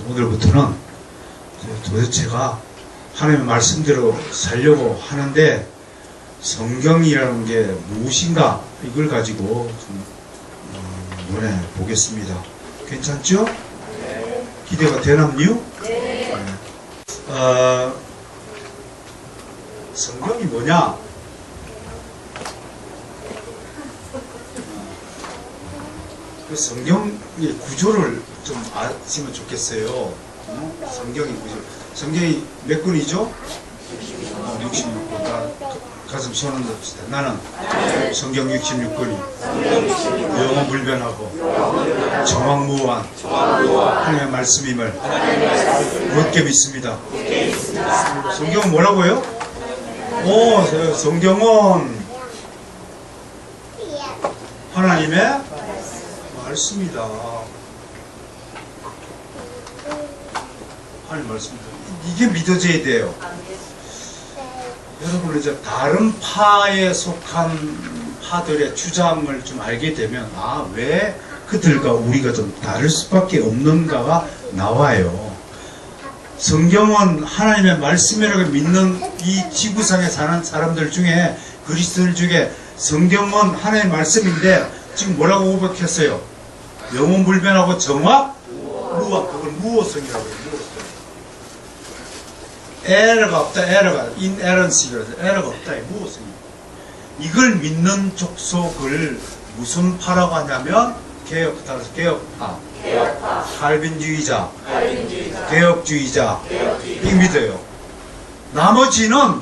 오늘부터는 도대체가 하나님의 말씀대로 살려고 하는데 성경이라는 게 무엇인가 이걸 가지고 좀 논해 보겠습니다. 괜찮죠? 기대가 되나요? 네. 성경이 뭐냐? 그 성경의 구조를 좀 아시면 좋겠어요. 성경의 구조. 성경이 몇 권이죠? 66권. 가슴 손을 듭시다. 나는 성경 66권이 영원 불변하고 정확무한 하나님의 말씀임을 굳게 믿습니다. 성경은 뭐라고요? 성경은 하나님의 말씀이다. 하나님 말씀이다. 이게 믿어져야 돼요. 여러분 이제 다른 파에 속한 파들의 주장을 좀 알게 되면 왜 그들과 우리가 좀 다를 수밖에 없는가가 나와요. 성경은 하나님의 말씀이라고 믿는 이 지구상에 사는 사람들 중에 그리스도인들 중에 성경은 하나님의 말씀인데 지금 뭐라고 고백했어요? 영원불변하고 정확 무한. 그걸 무호성이라고 해요. 에러가 없다. 에러가 inerrancy라서 에러가 없다. 무호성이. 이걸 믿는 족속을 무슨 파라고 하냐면 따라서 개혁파, 칼빈주의자, 개혁주의자 이 믿어요. 나머지는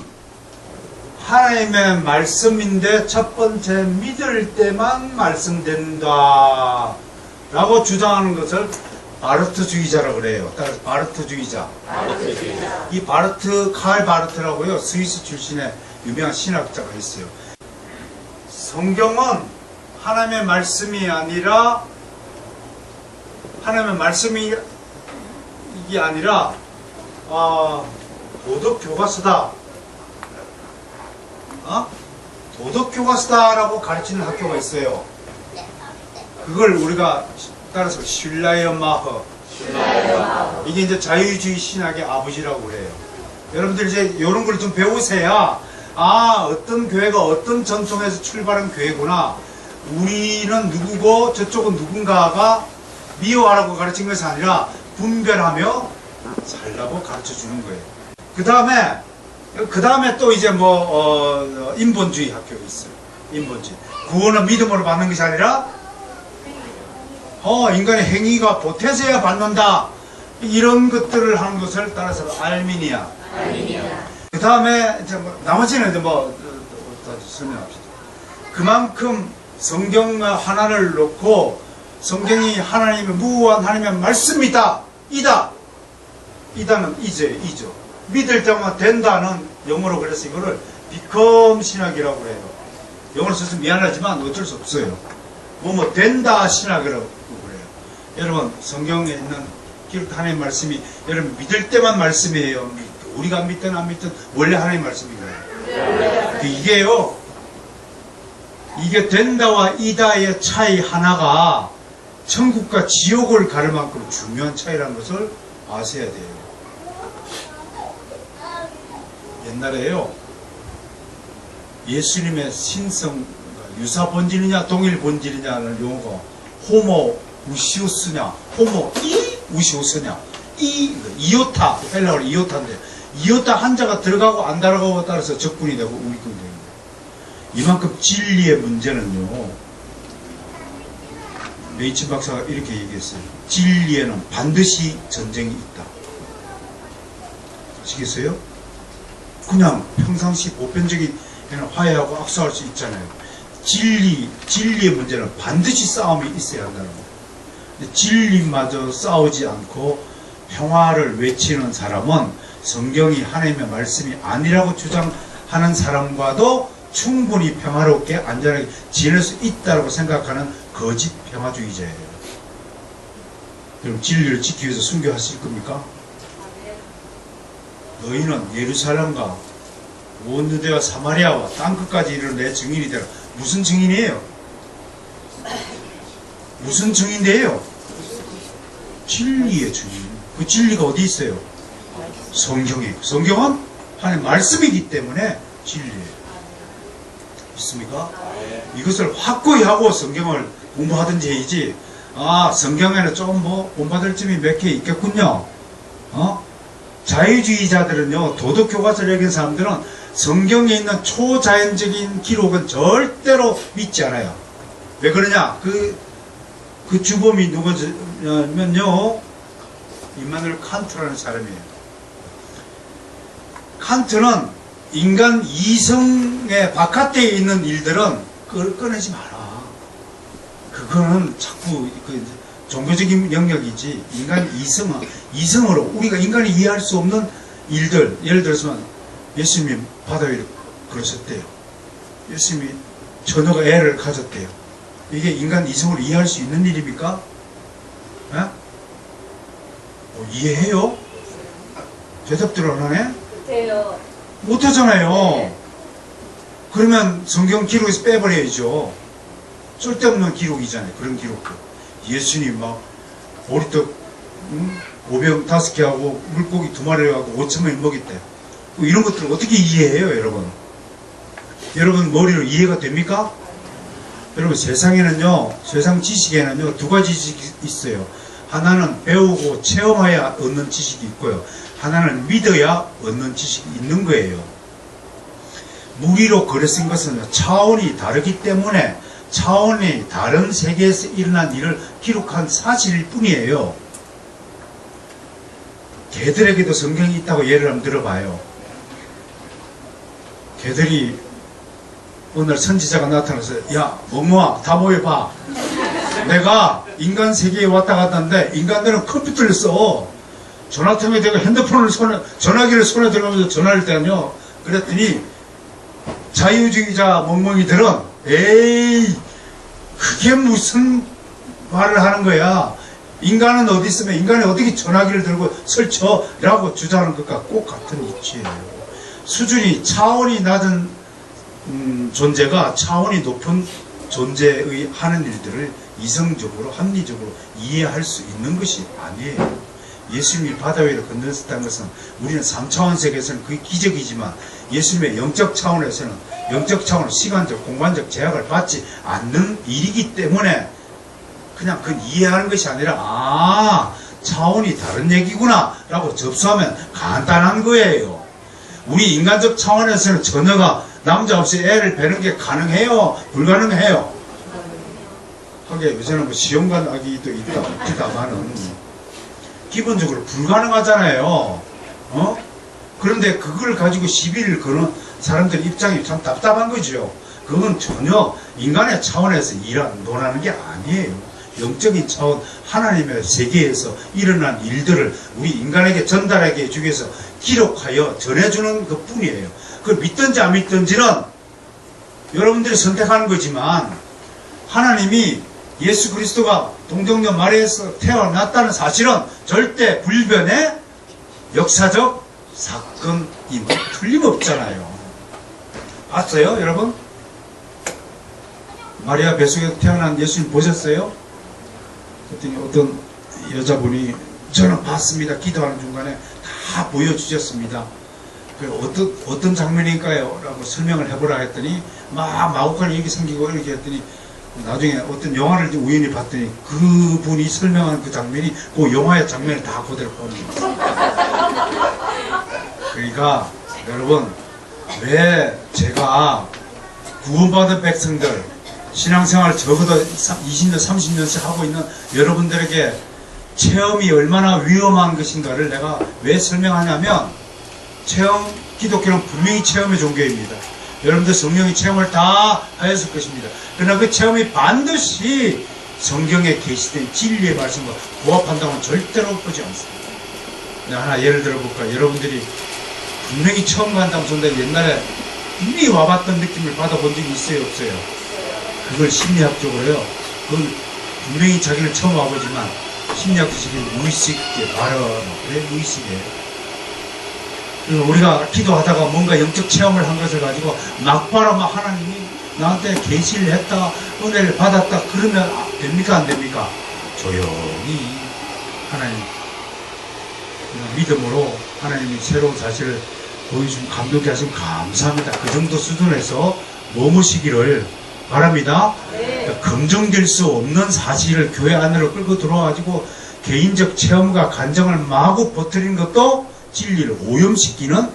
하나님의 말씀인데 첫 번째 믿을 때만 말씀된다 라고 주장하는 것을 바르트주의자라고 그래요. 따라서 바르트주의자. 이 칼 바르트라고요. 스위스 출신의 유명한 신학자가 있어요. 성경은 하나님의 말씀이 아니라 이게 아니라 도덕교과서다. 도덕교과서다라고 가르치는 학교가 있어요. 그걸 우리가 따라서 슐라이어마허. 이게 이제 자유주의 신학의 아버지라고 그래요. 여러분들 이제 이런 걸 좀 배우세요. 어떤 교회가 어떤 전통에서 출발한 교회구나. 우리는 누구고 저쪽은 누군가가 미워하라고 가르친 것이 아니라 분별하며 살라고 가르쳐 주는 거예요. 그 다음에 또 이제 인본주의 학교가 있어요. 인본주의. 구원은 믿음으로 받는 것이 아니라 인간의 행위가 보태서야 받는다. 이런 것들을 하는 것을 따라서 알미니아. 그 다음에 이제 나머지는 이제 설명합시다. 그만큼 성경 하나를 놓고 성경이 하나님의 무한 하나님의 말씀이다. 이다는 이죠. 믿을 때만 된다는 영어로 그래서 이거를 become 신학이라고 해요. 영어로 써서 미안하지만 어쩔 수 없어요. 된다 신학이라고 그래요. 여러분 성경에 있는 기록 하나님의 말씀이 여러분 믿을 때만 말씀이에요. 우리가 믿든 안 믿든 원래 하나님의 말씀이에요. 이게 된다와 이다의 차이 하나가 천국과 지옥을 가를 만큼 중요한 차이라는 것을 아셔야 돼요. 옛날에요, 예수님의 신성 유사 본질이냐 동일 본질이냐는 용어가 호모 우시오스냐 호모 우시오스냐 이오타, 헬라어로 이오타인데 이오타 한자가 들어가고 안 들어가고에 따라서 적분이 되고 우리꾼이 됩니다. 이만큼 진리의 문제는요, 메이친 박사가 이렇게 얘기했어요. 진리에는 반드시 전쟁이 있다. 아시겠어요? 그냥 평상시 보편적인 화해하고 악수할 수 있잖아요. 진리의 문제는 반드시 싸움이 있어야 한다는 거예요. 진리마저 싸우지 않고 평화를 외치는 사람은 성경이 하나님의 말씀이 아니라고 주장하는 사람과도 충분히 평화롭게 안전하게 지낼 수 있다고 생각하는 거짓 평화주의자예요. 그럼 진리를 지키기 위해서 순교하실 겁니까? 너희는 예루살렘과 온 유대와 사마리아와 땅끝까지 이르는 내 증인이 되라. 무슨 증인이에요? 무슨 증인이에요? 진리의 증인. 그 진리가 어디 있어요? 성경에. 성경은 하나님의 말씀이기 때문에 진리예요. 있습니까? 이것을 확고히 하고 성경을 공부하든지 해야지. 아, 성경에는 좀 뭐 본받을 점이 몇 개 있겠군요. 자유주의자들은요, 도덕교과서를 읽은 사람들은 성경에 있는 초자연적인 기록은 절대로 믿지 않아요. 왜 그러냐? 그 주범이 누구냐면요, 임마누엘 칸트라는 사람이에요. 칸트는 인간 이성의 바깥에 있는 일들은 그걸 꺼내지 마라. 그거는 자꾸 종교적인 영역이지, 인간 이성으로 우리가 인간이 이해할 수 없는 일들, 예를 들어서 예수님이 바다 위를 걸으셨대요. 예수님이 처녀가 애를 가졌대요. 이게 인간 이성으로 이해할 수 있는 일입니까? 이해해요? 대답들 안 하네? 못해요. 못하잖아요. 네. 그러면 성경 기록에서 빼버려야죠. 쓸데없는 기록이잖아요. 그런 기록도. 예수님 막 보리떡 5병 5개 하고 물고기 2마리 하고 5,000명이 먹였대. 이런 것들을 어떻게 이해해요, 여러분? 여러분 머리로 이해가 됩니까? 여러분, 세상에는요, 세상 지식에는요, 두 가지 지식이 있어요. 하나는 배우고 체험해야 얻는 지식이 있고요. 하나는 믿어야 얻는 지식이 있는 거예요. 무기로 글을 쓴 것은 차원이 다르기 때문에 차원이 다른 세계에서 일어난 일을 기록한 사실일 뿐이에요. 개들에게도 성경이 있다고 예를 한번 들어봐요. 개들이 어느 날 선지자가 나타나서, 야, 멍멍아, 다 모여봐. 내가 인간 세계에 왔다 갔다 하는데 인간들은 컴퓨터를 써. 전화통에 대고 핸드폰을 전화기를 손에 들어가면서 전화를 대하며. 그랬더니 자유주의자 멍멍이들은, 에이, 그게 무슨 말을 하는 거야. 인간은 어디 있으면 인간이 어떻게 전화기를 들고 설쳐? 라고 주장하는 것과 꼭 같은 이치예요. 수준이, 차원이 낮은 존재가 차원이 높은 존재의 하는 일들을 이성적으로 합리적으로 이해할 수 있는 것이 아니에요. 예수님이 바다 위를 건너셨다는 것은 우리는 3차원 세계에서는 그게 기적이지만 예수님의 영적 차원에서는 영적 차원은 시간적 공간적 제약을 받지 않는 일이기 때문에 그냥 그건 이해하는 것이 아니라, 아, 차원이 다른 얘기구나 라고 접수하면 간단한 거예요. 우리 인간적 차원에서는 처녀가 남자 없이 애를 베는 게 가능해요? 불가능해요? 하게 요새는 뭐 시험관 아기도 있다 없다마는 기본적으로 불가능하잖아요. 그런데 그걸 가지고 시비를 거는 사람들 입장이 참 답답한 거죠. 그건 전혀 인간의 차원에서 논하는 게 아니에요. 영적인 차원, 하나님의 세계에서 일어난 일들을 우리 인간에게 전달하게 해주기 위해서 기록하여 전해주는 것 뿐이에요. 그걸 믿든지 안 믿든지는 여러분들이 선택하는 거지만, 하나님이 예수 그리스도가 동정녀 마리아에서 태어났다는 사실은 절대 불변의 역사적 사건임은 틀림없잖아요. 봤어요, 여러분? 마리아 뱃속에서 태어난 예수님 보셨어요? 그랬더니 어떤 여자분이, 저는 봤습니다. 기도하는 중간에 다 보여주셨습니다. 어떤 장면일까요? 라고 설명을 해보라 했더니 막 마구간이 이렇게 생기고 이렇게 했더니 나중에 어떤 영화를 우연히 봤더니 그분이 설명한 그 장면이 그 영화의 장면을 다 그대로 보는 거예요. 그러니까 여러분, 왜 제가 구원받은 백성들 신앙생활 적어도 20년 30년씩 하고 있는 여러분들에게 체험이 얼마나 위험한 것인가를 내가 왜 설명하냐면, 기독교는 분명히 체험의 종교입니다. 여러분들 성령의 체험을 다 하였을 것입니다. 그러나 그 체험이 반드시 성경에 게시된 진리의 말씀과 부합한다고는 절대로 보지 않습니다. 하나 예를 들어볼까? 여러분들이 분명히 처음 간다면 전에 옛날에 이미 와봤던 느낌을 받아본 적이 있어요, 없어요? 그걸 심리학적으로요, 그건 분명히 자기는 처음 와보지만 심리학적인 무의식에 말하는, 그래, 무의식이에요. 그래서 우리가 기도하다가 뭔가 영적 체험을 한 것을 가지고 막바로 막 하나님이 나한테 계시를 했다, 은혜를 받았다, 그러면 됩니까 안 됩니까? 조용히 하나님 믿음으로 하나님이 새로운 사실을 보여준 감동케 하시면 감사합니다. 그 정도 수준에서 머무시기를 바랍니다. 네. 검증될 수 없는 사실을 교회 안으로 끌고 들어와가지고 개인적 체험과 간정을 마구 퍼뜨리는 것도 진리를 오염시키는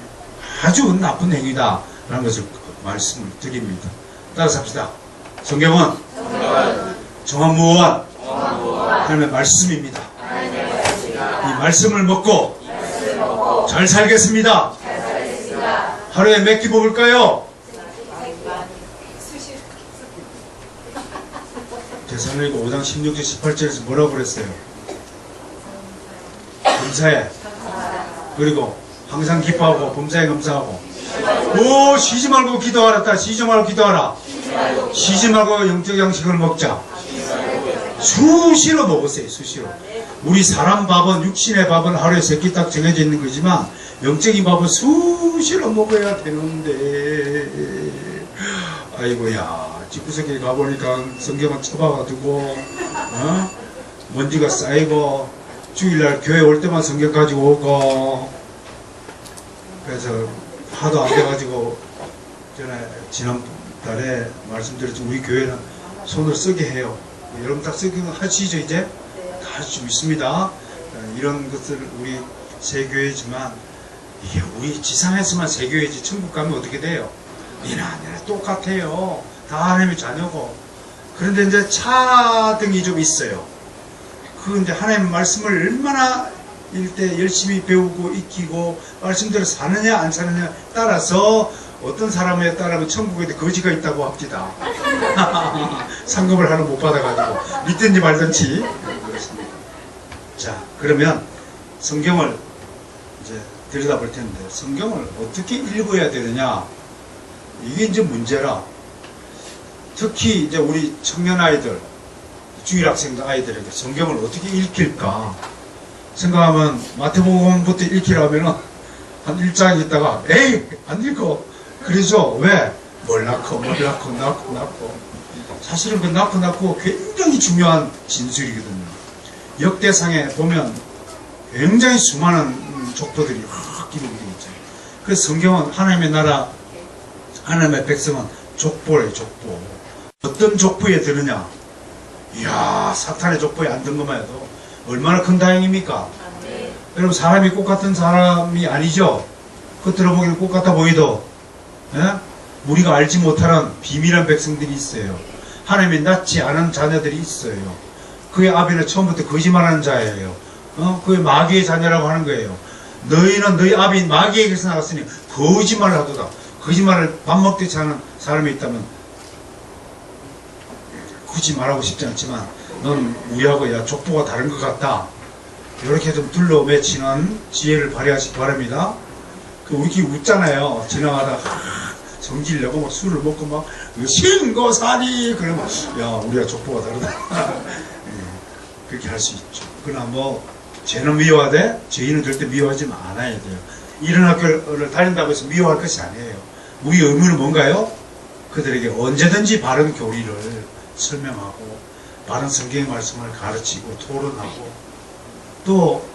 아주 나쁜 행위다 라는 것을 말씀을 드립니다. 따라서 합시다. 성경은 정한무한 하나님의 말씀입니다. 이 말씀을 먹고 잘 살겠습니다. 하루에 몇 끼 먹을까요? 대사로니가 5장 16절 18절에서 뭐라고 그랬어요? 범사에, 그리고 항상 기뻐하고 범사에 감사하고, 쉬지 말고 기도하라. 쉬지 말고 기도하라. 쉬지 말고 영적 양식을 먹자. 수시로 먹으세요. 수시로. 우리 사람 밥은, 육신의 밥은 하루에 3끼 딱 정해져 있는 거지만 영적인 밥은 수시로 먹어야 되는데, 아이고야, 집구석에 가보니까 성경은 처박아두고 먼지가 쌓이고, 주일날 교회 올 때만 성경 가지고 오고, 그래서 하도 안 돼가지고 전에 지난달에 말씀드렸지만 우리 교회는 손을 쓰게 해요. 여러분 다 쓰게 하시죠. 이제 다 할 수 있습니다. 이런 것을 우리 새교회지만 이게 우리 지상에서만 새교회지 천국 가면 어떻게 돼요? 이나 똑같아요. 다 하나님의 자녀고. 그런데 이제 차등이 좀 있어요. 그 이제 하나님 말씀을 얼마나 일때 열심히 배우고 익히고 말씀대로 사느냐 안 사느냐 따라서 어떤 사람에 따르면 천국에 거지가 있다고 합니다. 상급을 하나 못 받아가지고 믿든지 말든지. 자, 그러면 성경을 이제 들여다볼 텐데 성경을 어떻게 읽어야 되느냐, 이게 이제 문제라. 특히 이제 우리 청년 아이들, 주일학생 아이들에게 성경을 어떻게 읽힐까 생각하면 마태복음부터 읽히라면은 한 1장 있다가 에이 안 읽어. 그러죠. 왜? 뭘 낳고 사실은 그 낳고 굉장히 중요한 진술이거든요. 역대상에 보면 굉장히 수많은 족보들이 기록이 되어 있죠. 그래서 성경은 하나님의 나라, 하나님의 백성은 족보래. 족보. 어떤 족보에 드느냐, 이야, 사탄의 족보에 안 든 것만 해도 얼마나 큰 다행입니까? 네. 여러분, 사람이 꽃 같은 사람이 아니죠? 겉으로 보기에는 꽃 같아 보이도, 예? 우리가 알지 못하는 비밀한 백성들이 있어요. 하나님이 낳지 않은 자녀들이 있어요. 그의 아비는 처음부터 거짓말하는 자예요. 그의 마귀의 자녀라고 하는 거예요. 너희는 너희 아비 마귀에게서 나갔으니 거짓말을 하도다. 거짓말을 밥 먹듯이 하는 사람이 있다면 굳이 말하고 싶지 않지만 너는 우리하고 야 족보가 다른 것 같다. 이렇게 좀 둘러매치는 지혜를 발휘하시기 바랍니다. 우리끼리 웃잖아요. 지나가다 성질 내고 막 술을 먹고 막 신고사리 그러면 야 우리가 족보가 다르다. 그렇게 할 수 있죠. 그러나 뭐 죄는 미워하되 죄인은 절대 미워하지 않아야 돼요. 이런 학교를 다닌다고 해서 미워할 것이 아니에요. 우리 의무는 뭔가요? 그들에게 언제든지 바른 교리를 설명하고 바른 성경의 말씀을 가르치고 토론하고, 또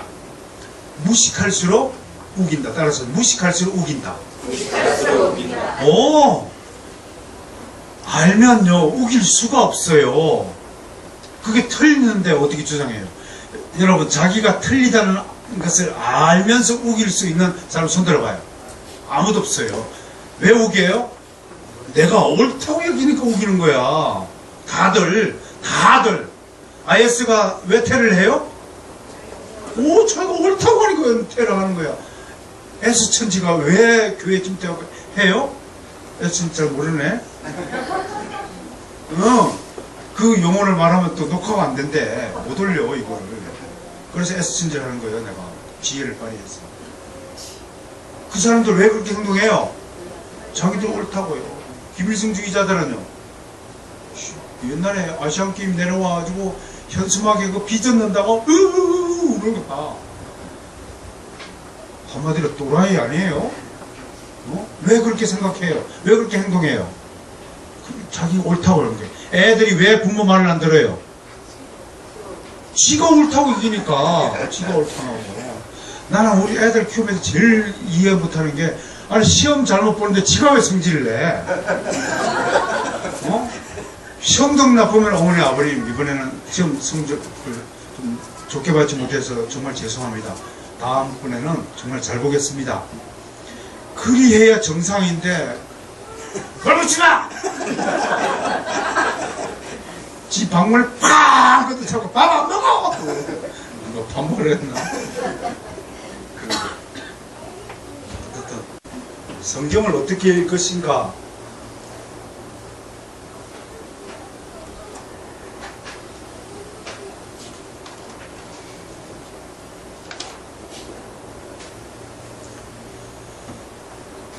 무식할수록 우긴다. 따라서 무식할수록 우긴다. 오, 알면요 우길 수가 없어요. 그게 틀리는데 어떻게 주장해요? 여러분, 자기가 틀리다는 것을 알면서 우길 수 있는 사람 손 들어봐요. 아무도 없어요. 왜 우겨요? 내가 옳다고 여기니까 우기는 거야. 다들 IS가 왜 테러를 해요? 오, 자기가 옳다고 하니까 테러하는 거야. S천지가 왜 교회 침대하고 해요? S천지 잘 모르네. 그 용어를 말하면 또 녹화가 안 된대. 못 올려 이거를. 그래서 S천지를 하는 거예요. 내가 지혜를 발휘해서. 그 사람들 왜 그렇게 행동해요? 자기들 옳다고요. 김일성주의자들은요, 옛날에 아시안게임 내려와가지고 현수막에 그 빚었는다고 그런 거 봐. 한마디로 또라이 아니에요? 왜 그렇게 생각해요? 왜 그렇게 행동해요? 자기가 옳다고 그러는 거예요. 애들이 왜 부모 말을 안 들어요? 지가 옳다고 이기니까. 지가 옳다고. 나는 우리 애들 키우면서 제일 이해 못하는 게, 아니 시험 잘못 보는데 지가 왜 성질을 내? 어? 시험도 보면 어머니 아버님 이번에는 시험 성적을 좀 좋게 받지 못해서 정말 죄송합니다. 다음번에는 정말 잘 보겠습니다. 그리해야 정상인데 걸붙지 마! 지 방문을 팍! 그것도 자꾸 밥 안 먹어! 누가 반말을 했나? 어쨌든 성경을 어떻게 읽을 것인가?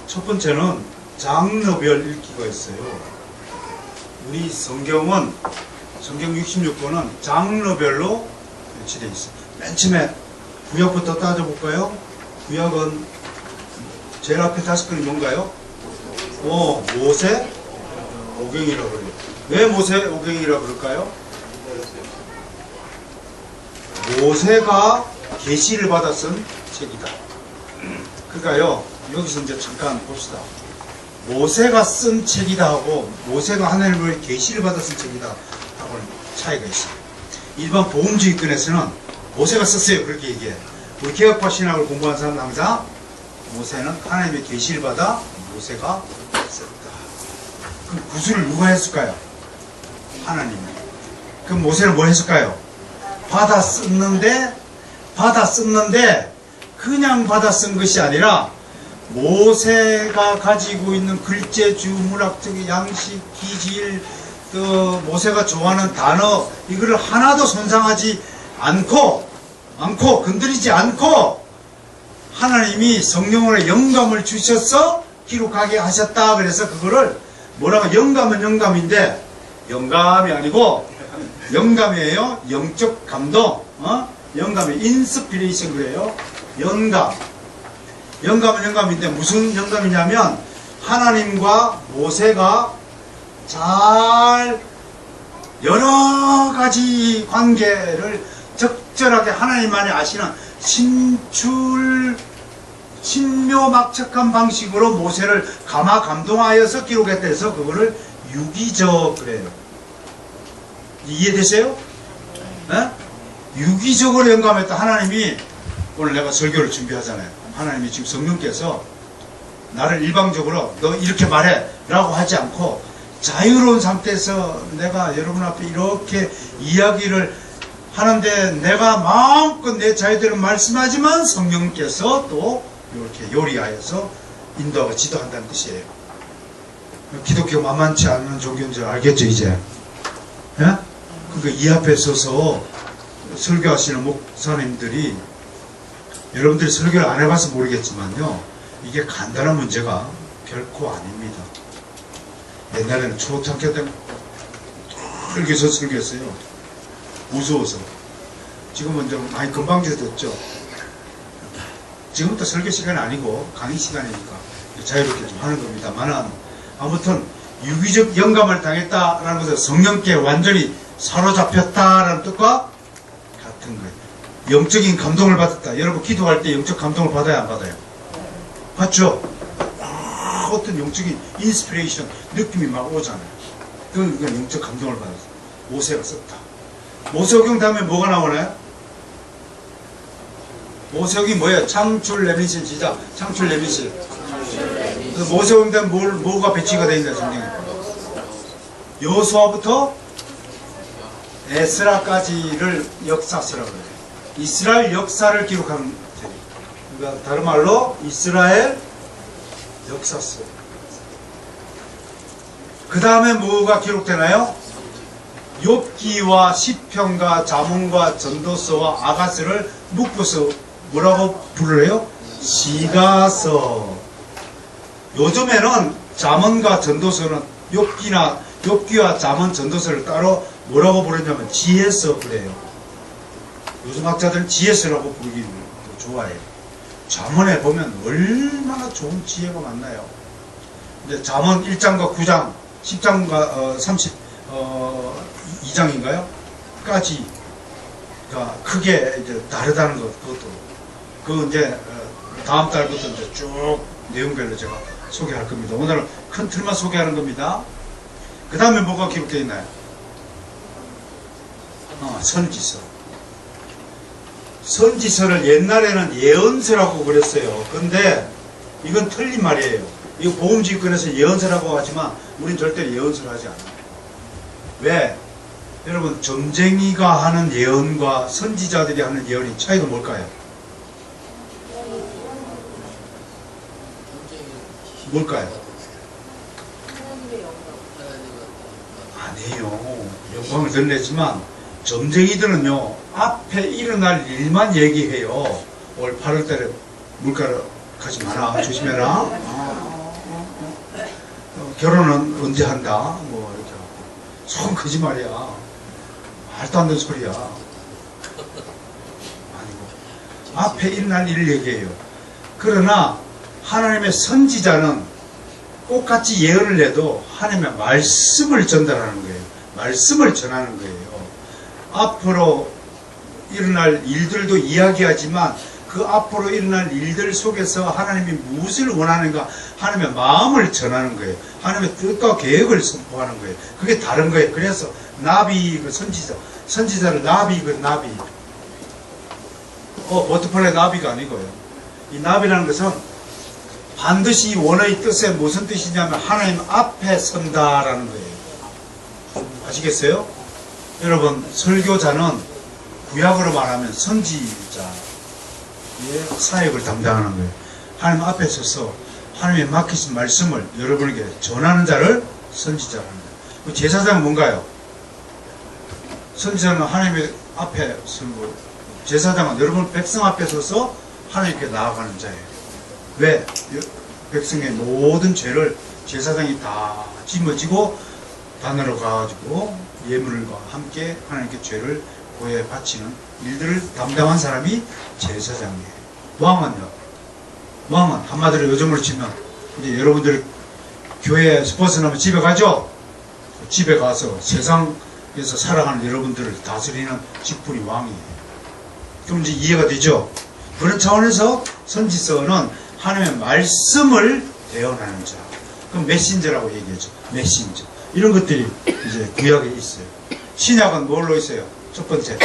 첫 번째는 장르별 읽기가 있어요. 우리 성경은, 성경 66권은 장르별로 배치되어 있어요. 맨 처음에 구약부터 따져볼까요? 구약은 제일 앞에 5건이 뭔가요? 모세 오경이라고 그래요. 왜 모세 오경이라고 그럴까요? 모세가 계시를 받아 쓴 책이다. 그러니까요, 여기서 이제 잠깐 봅시다. 모세가 쓴 책이다 하고 모세가 하나님의 계시를 받아 쓴 책이다 하고는 차이가 있어요. 일반 복음주의권에서는 모세가 썼어요, 그렇게 얘기해. 우리 개혁파 신학을 공부한 사람은 항상 모세는 하나님의 계시를 받아 모세가 썼다. 그럼 구술을 누가 했을까요? 하나님이. 그럼 모세는 뭐 했을까요? 받아 썼는데 그냥 받아 쓴 것이 아니라 모세가 가지고 있는 글재주, 문학적인 양식, 기질, 또 모세가 좋아하는 단어, 이거를 하나도 손상하지 않고 건드리지 않고 하나님이 성령으로 영감을 주셔서 기록하게 하셨다. 그래서 그거를 뭐라고, 영감은 영감인데 영감이 아니고 영감이에요. 영적 감동, 영감이 인스피레이션 그래요. 영감은 영감인데 무슨 영감이냐면 하나님과 모세가 잘 여러 가지 관계를 적절하게 하나님만이 아시는 신묘막측한 방식으로 모세를 감동하여서 기록했다 해서 그거를 유기적 그래요. 이해되세요? 네? 유기적으로 영감했다. 하나님이 오늘 내가 설교를 준비하잖아요. 하나님이 지금 성령께서 나를 일방적으로 너 이렇게 말해 라고 하지 않고 자유로운 상태에서 내가 여러분 앞에 이렇게 이야기를 하는데 내가 마음껏 내 자유대로 말씀하지만 성령께서 또 이렇게 요리하여서 인도하고 지도한다는 뜻이에요. 기독교 만만치 않은 종교인 줄 알겠죠 이제? 예? 그러니까 이 앞에 서서 설교하시는 목사님들이 여러분들이 설교를 안 해봐서 모르겠지만요, 이게 간단한 문제가 결코 아닙니다. 옛날에는 초창기 때 설교서 설교했어요. 무서워서. 지금은 좀 많이 건방져졌죠. 지금부터 설교 시간이 아니고 강의 시간이니까 자유롭게 좀 하는 겁니다만, 아무튼 유기적 영감을 당했다라는 것은 성령께 완전히 사로잡혔다라는 뜻과 같은 거예요. 영적인 감동을 받았다. 여러분 기도할 때 영적 감동을 받아야 안 받아요? 받죠? 어떤 영적인 인스피레이션 느낌이 막 오잖아요. 그건 영적 감동을 받았어. 모세가 썼다. 모세오경 다음에 뭐가 나오나요? 모세오경이 뭐예요? 창출 레미신 시작. 창출 레미신. 모세오경 다음에 뭐가 배치가 되어 있나요? 성경에? 여호수아부터 에스라까지를 역사서라고 해요. 이스라엘 역사를 기록하는 책. 그러니까 다른 말로 이스라엘 역사서. 그 다음에 뭐가 기록되나요? 욥기와 시편과 잠언과 전도서와 아가서를 묶어서 뭐라고 부르래요? 시가서. 요즘에는 잠언과 전도서는 욥기와 잠언, 전도서를 따로 뭐라고 부르냐면 지혜서 그래요. 요즘 학자들은 지혜서라고 부르기 좋아해요. 잠언에 보면 얼마나 좋은 지혜가 많나요. 근데 잠언 1장과 9장, 10장과 32장인가요? 까지가 크게 이제 다르다는 것, 그것도 그 이제 다음 달부터 이제 쭉 내용별로 제가 소개할 겁니다. 오늘은 큰 틀만 소개하는 겁니다. 그 다음에 뭐가 기록되어 있나요? 선지서. 선지서를 옛날에는 예언서라고 그랬어요. 근데 이건 틀린 말이에요. 이거 보험지휘권에서 예언서라고 하지만 우린 절대 예언서를 하지 않아요. 왜? 여러분, 점쟁이가 하는 예언과 선지자들이 하는 예언이 차이가 뭘까요? 뭘까요? 아니에요. 영광을 드러냈지만 점쟁이들은요, 앞에 일어날 일만 얘기해요. 올 8월달에 물가를 가지 마라, 조심해라. 결혼은 언제 한다, 뭐 이렇게 하고. 속 거짓말이야. 말도 안 되는 소리야. 아니고 앞에 일어날 일을 얘기해요. 그러나 하나님의 선지자는 똑같이 예언을 해도 하나님의 말씀을 전달하는 거예요. 말씀을 전하는 거예요. 앞으로 일어날 일들도 이야기하지만 그 앞으로 일어날 일들 속에서 하나님이 무엇을 원하는가, 하나님의 마음을 전하는 거예요. 하나님의 뜻과 계획을 선포하는 거예요. 그게 다른 거예요. 그래서 나비, 그 선지자를 나비, 그 나비. 버터플라이 나비가 아니고요. 이 나비라는 것은 반드시 이 원어의 뜻에 무슨 뜻이냐면 하나님 앞에 선다라는 거예요. 아시겠어요? 여러분, 설교자는 구약으로 말하면 선지자의 사역을 담당하는 거예요. 하나님 앞에 서서 하나님의 맡기신 말씀을 여러분에게 전하는 자를 선지자라는 거예요. 제사장은 뭔가요? 선지자는 하나님의 앞에 서고, 제사장은 여러분 백성 앞에 서서 하나님께 나아가는 자예요. 왜? 백성의 모든 죄를 제사장이 다 짊어지고 단으로 가가지고 예물과 함께 하나님께 죄를 고해 바치는 일들을 담당한 사람이 제사장이에요. 왕은요? 왕은 한마디로 요즘으로 치면 이제 여러분들 교회 스포츠 나면 집에 가죠? 집에 가서 세상에서 살아가는 여러분들을 다스리는 직분이 왕이에요. 그럼 이제 이해가 되죠? 그런 차원에서 선지서는 하나님의 말씀을 대언하는 자. 그럼 메신저라고 얘기하죠. 메신저. 이런 것들이 이제 구약에 있어요. 신약은 뭘로 있어요? 첫 번째,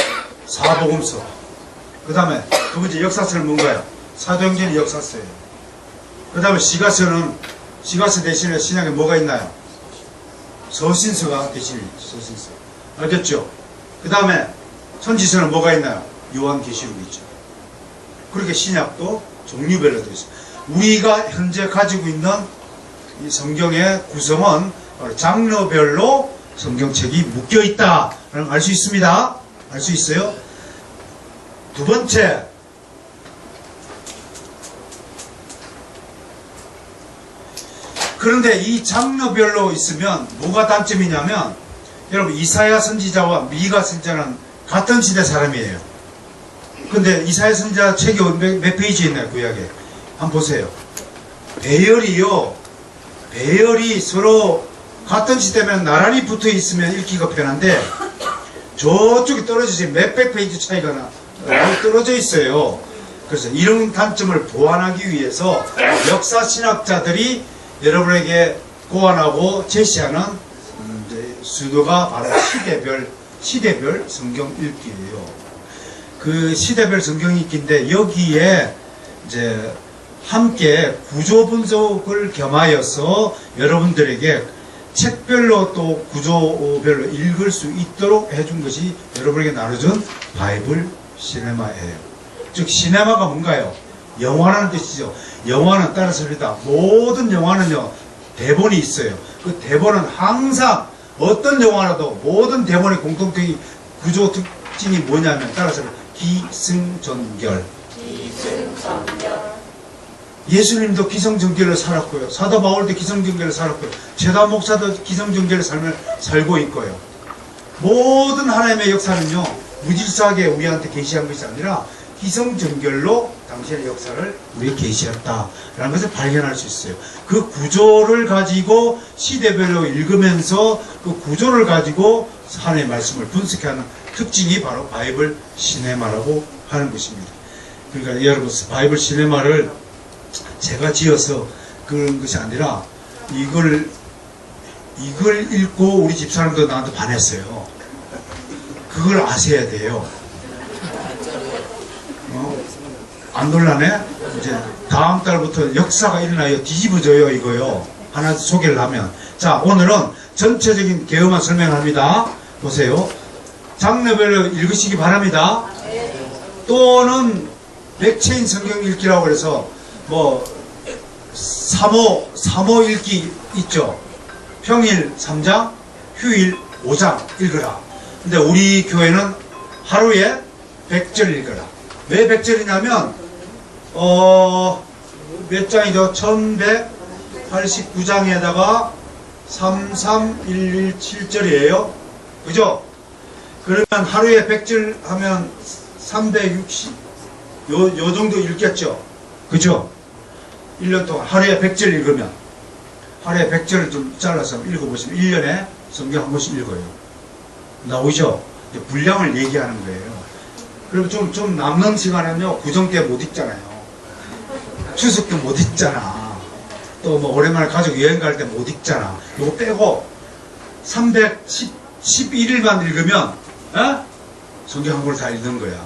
사복음서. 그 다음에 두 번째, 역사서는 뭔가요? 사도행전이 역사서예요. 그 다음에 시가서 대신에 신약에 뭐가 있나요? 서신서가 대신에 서신서. 알겠죠? 그 다음에 선지서는 뭐가 있나요? 요한계시록이 있죠. 그렇게 신약도 종류별로 되어 있어요. 우리가 현재 가지고 있는 이 성경의 구성은 장르별로 성경책이 묶여있다라는 걸 알 수 있습니다. 알 수 있어요? 두 번째, 그런데 이 장르별로 있으면 뭐가 단점이냐면, 여러분 이사야 선지자와 미가 선지자는 같은 시대 사람이에요. 근데 이사야 선지자 책이 몇 페이지에 있나요? 구약에 한번 보세요. 배열이 서로 같은 시대면 나란히 붙어 있으면 읽기가 편한데 저쪽이 떨어져 있어요. 몇백 페이지 차이가 떨어져 있어요. 그래서 이런 단점을 보완하기 위해서 역사신학자들이 여러분에게 고안하고 제시하는 수도가 바로 시대별 성경 읽기예요. 그 시대별 성경 읽기인데 여기에 이제 함께 구조 분석을 겸하여서 여러분들에게 책별로 또 구조별로 읽을 수 있도록 해준 것이 여러분에게 나눠준 바이블 시네마예요. 즉 시네마가 뭔가요? 영화라는 뜻이죠. 영화는 따라서입니다. 모든 영화는요 대본이 있어요. 그 대본은 항상 어떤 영화라도 모든 대본의 공통적인 구조 특징이 뭐냐면 따라서 기승전결. 예수님도 기승전결을 살았고요. 사도 바울도 기승전결을 살았고요. 제다 목사도 기승전결의 삶을 살고 있고요. 모든 하나님의 역사는요 무질서하게 우리한테 계시한 것이 아니라 기승전결로 당신의 역사를 우리에게 계시했다라는 것을 발견할 수 있어요. 그 구조를 가지고 시대별로 읽으면서 그 구조를 가지고 하나님의 말씀을 분석하는 특징이 바로 바이블 시네마라고 하는 것입니다. 그러니까 여러분 바이블 시네마를 제가 지어서 그런 것이 아니라 이걸 읽고 우리 집사람도 나한테 반했어요. 그걸 아셔야 돼요. 안 놀라네? 이제 다음 달부터 역사가 일어나요. 뒤집어져요, 이거요. 하나 소개를 하면. 자, 오늘은 전체적인 개요만 설명합니다. 보세요. 장르별로 읽으시기 바랍니다. 또는 백체인 성경 읽기라고 그래서 뭐 3호 읽기 있죠. 평일 3장, 휴일 5장 읽으라. 근데 우리 교회는 하루에 100절 읽어라. 왜 100절이냐면 몇 장이죠? 1189장에다가 33117절이에요. 그죠? 그러면 하루에 100절 하면 360, 요 정도 읽겠죠? 그죠? 1년 동안 하루에 100절 읽으면, 하루에 100절을 좀 잘라서 읽어보시면 1년에 성경 한 번씩 읽어요. 나오죠? 분량을 얘기하는 거예요. 그리고 좀 남는 시간에는요, 구정 때 못 읽잖아요. 추석 때 못 읽잖아. 또 뭐 오랜만에 가족 여행 갈 때 못 읽잖아. 이거 빼고 311일만 읽으면 성경 한 권을 다 읽는 거야.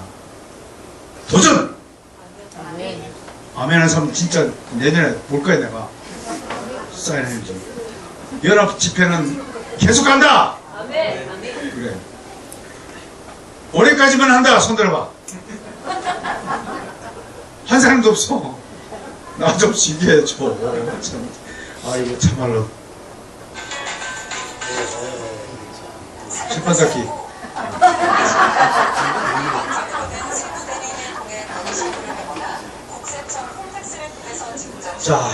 도전! 아멘. 아멘 하는 사람 진짜 내년에 볼 거야 내가. 사인해 좀. 연합 집회는 계속 간다! 아멘. 그래. 올해까지만 한다. 손 들어봐. 한 사람도 없어. 나 좀 쉬게 해줘. 참. 아이고 참말로. 출판 쌓기. 자,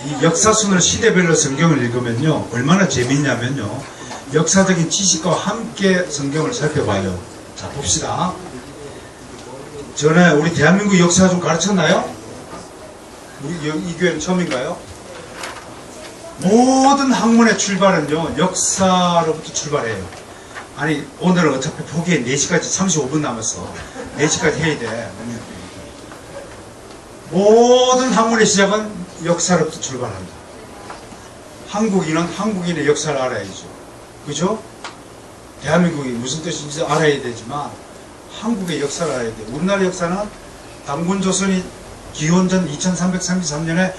이 역사순을 시대별로 성경을 읽으면요 얼마나 재밌냐면요 역사적인 지식과 함께 성경을 살펴봐요. 자, 봅시다. 전에 우리 대한민국 역사 좀 가르쳤나요? 우리 이 교회는 처음인가요? 모든 학문의 출발은요 역사로부터 출발해요. 아니 오늘은 어차피 포기해. 4시까지 35분 남았어. 4시까지 해야 돼. 모든 학문의 시작은 역사로부터 출발한다. 한국인은 한국인의 역사를 알아야죠. 그죠? 대한민국이 무슨 뜻인지 알아야 되지만 한국의 역사를 알아야 돼. 우리나라 역사는 당군조선이 기원전 2333년에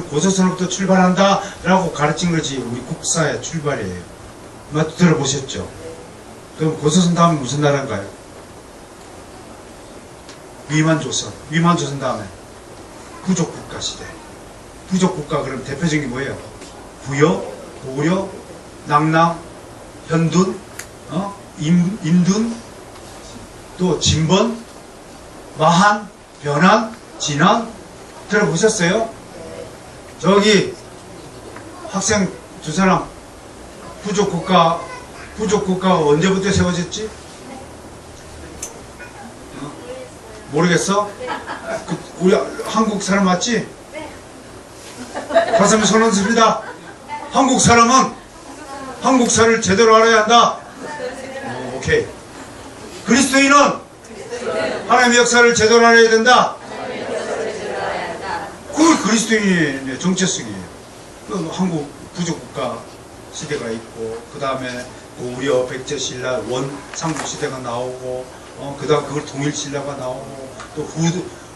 고조선으로부터 출발한다 라고 가르친 것이 우리 국사의 출발이에요. 맞 들어보셨죠? 그럼 고조선 다음에 무슨 나라인가요? 위만조선. 위만조선 다음에 부족국가 시대. 부족국가 그럼 대표적인 게 뭐예요? 부여, 고려, 낙랑, 현둔, 임둔, 또 진번, 마한, 변한, 진안 들어보셨어요? 저기 학생 두 사람 부족국가가 언제부터 세워졌지? 모르겠어? 우리 한국 사람 맞지? 가슴에 손 얹습니다. 한국 사람은 한국사를 제대로 알아야 한다. 오케이. 그리스도인은 하나님의 역사를 제대로 알아야 된다. 그게 그리스도인의 정체성이에요. 한국 부족국가 시대가 있고 그 다음에 고려, 백제신라, 원삼국 시대가 나오고 그 다음 그걸 통일신라가 나오고 또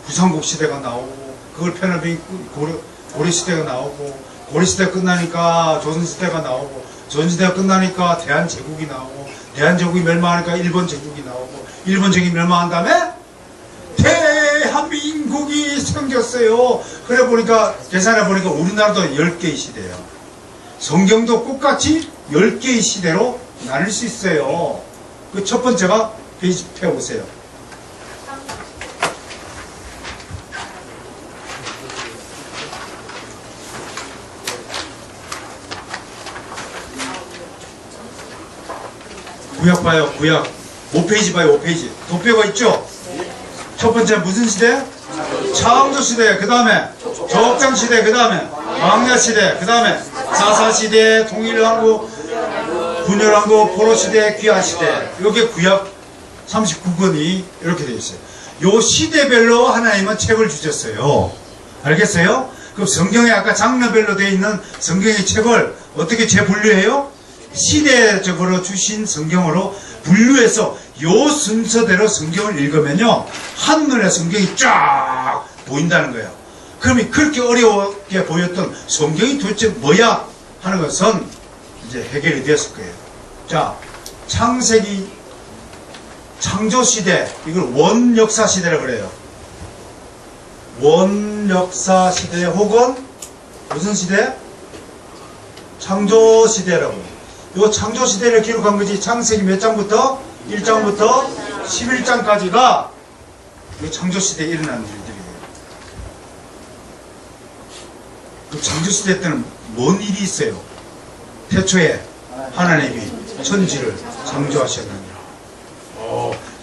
후삼국 시대가 나오고 그걸 편협이 고려 시대가 나오고 고려 시대가 끝나니까 조선 시대가 나오고 조선 시대가 끝나니까 대한제국이 나오고 대한제국이 멸망하니까 일본 제국이 나오고 일본 제국이 멸망한 다음에 대한민국이 생겼어요. 그래 보니까 계산해 보니까 우리나라도 10개의 시대예요. 성경도 똑같이 10개의 시대로 나눌 수 있어요. 그 첫 번째가 페이지 펴보세요. 구약 봐요. 구약 5페이지 봐요. 5페이지 도표가 있죠. 첫 번째 무슨 시대? 창조시대. 그 다음에 적장시대. 그 다음에 광야시대. 그 다음에 사사시대, 통일왕국, 분열왕국, 포로시대, 귀하시대. 이게 구약 39권이 이렇게 되어 있어요. 요 시대별로 하나님은 책을 주셨어요. 알겠어요? 그럼 성경에 아까 장르별로 되어 있는 성경의 책을 어떻게 재분류해요? 시대적으로 주신 성경으로 분류해서 요 순서대로 성경을 읽으면요, 한눈에 성경이 쫙 보인다는 거예요. 그러면 그렇게 어렵게 보였던 성경이 도대체 뭐야 하는 것은 이제 해결이 되었을 거예요. 자, 창세기, 창조시대, 이걸 원역사시대라고 그래요. 원역사시대 혹은 무슨 시대? 창조시대라고. 요 창조시대를 기록한 거지. 창세기 몇 장부터? 1장부터 11장까지가 요 창조시대에 일어난 일들이에요. 그 창조시대 때는 뭔 일이 있어요? 태초에 하나님이 천지를 창조하셨느니라.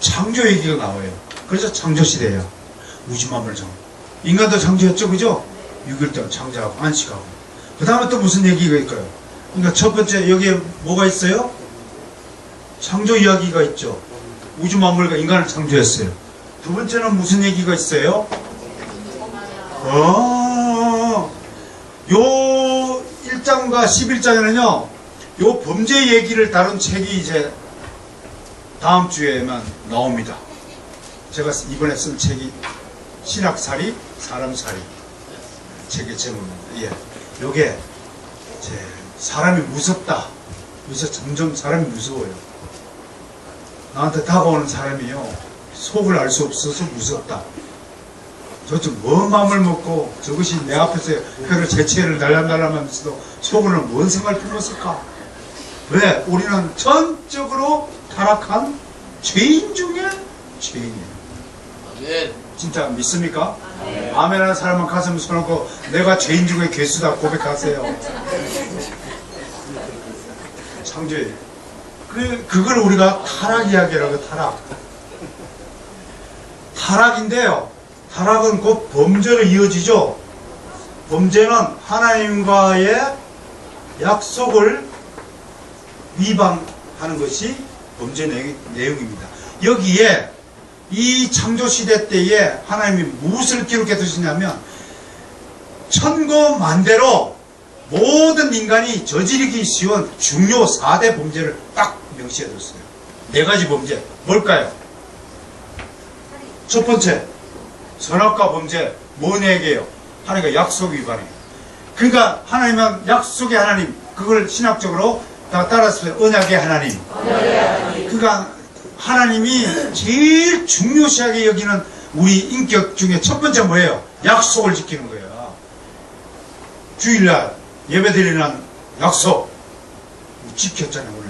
창조 얘기가 나와요. 그래서 창조시대예요. 우주만물 창조. 인간도 창조했죠, 그죠? 6일 동안 창조하고 안식하고. 그 다음에 또 무슨 얘기가 있을까요? 그러니까 첫 번째 여기에 뭐가 있어요? 창조 이야기가 있죠. 우주만물과 인간을 창조했어요. 두 번째는 무슨 얘기가 있어요? 요 1장과 11장에는요, 요 범죄 얘기를 다룬 책이 이제 다음 주에만 나옵니다. 제가 이번에 쓴 책이 신학살이, 사람살이. 책의 제목입니다. 예. 요게, 사람이 무섭다. 요새 점점 사람이 무서워요. 나한테 다가오는 사람이요, 속을 알 수 없어서 무섭다. 도대체 뭔 마음을 먹고 저것이 내 앞에서 혀를 제체를 날람날람하면서도 속으로는 뭔 생각을 품었을까? 왜? 우리는 전적으로 타락한 죄인 중에 죄인이에요. 아멘. 진짜 믿습니까? 아멘. 아멘하는 사람은 가슴을 손놓고 내가 죄인 중에 괴수다 고백하세요. 창조예요. 그걸 우리가 타락 이야기라고, 타락. 타락인데요, 타락은 곧 범죄로 이어지죠. 범죄는 하나님과의 약속을 위반하는 것이 범죄 내용입니다. 여기에 이 창조시대 때에 하나님이 무엇을 기록해 두시냐면, 천고만대로 모든 인간이 저지르기 쉬운 중요 4대 범죄를 딱 명시해 뒀어요. 4가지 범죄. 뭘까요? 첫 번째, 선악과 범죄. 뭔 얘기예요? 하나님과 약속 위반이에요. 그러니까 하나님은 약속의 하나님, 그걸 신학적으로 다 따랐어요. 언약의 하나님. 그러니까 하나님이 제일 중요시하게 여기는 우리 인격 중에 첫 번째 뭐예요? 약속을 지키는 거예요. 주일날 예배드리는 약속 지켰잖아요.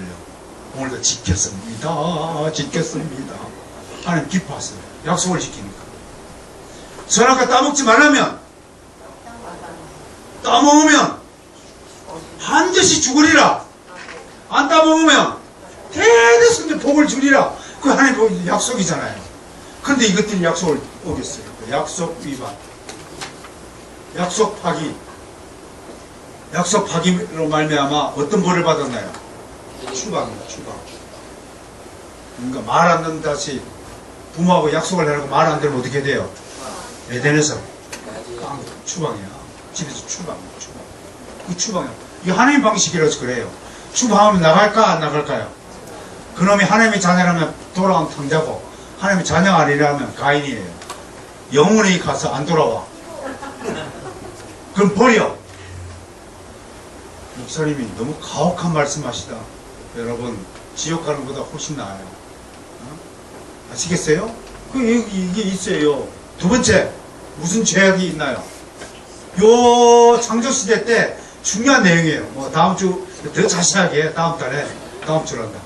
오늘도 지켰습니다. 지켰습니다. 하나님 기뻐하세요. 약속을 지키니까. 선악과 따먹지 말라면, 따먹으면 반드시 죽으리라. 안 따먹으면 대대손대 복을 주리라. 그 하나님 약속이잖아요. 그런데 이것들이 약속을 어겼어요. 약속 위반, 약속 파기. 약속 파기로 말미암아 어떤 벌을 받았나요? 추방입니다. 추방. 그러니까 말 안 듣는 다시 부모하고 약속을 하라고 말 안 들으면 어떻게 돼요? 에덴에서 추방이야. 집에서 추방. 그 추방이야. 이게 하나님 방식이라서 그래요. 추방하면 나갈까 안 나갈까요? 그놈이 하나님의 자녀라면 돌아온 탕자고, 하나님의 자녀가 아니라면 가인이에요. 영원히 가서 안 돌아와. 그럼 버려. 목사님이 너무 가혹한 말씀하시다. 여러분, 지옥 가는 것보다 훨씬 나아요. 아시겠어요? 이게 있어요. 두 번째, 무슨 죄악이 있나요? 요 창조시대 때 중요한 내용이에요. 뭐 다음 주 더 자세하게 다음 달에, 다음 주로 한다.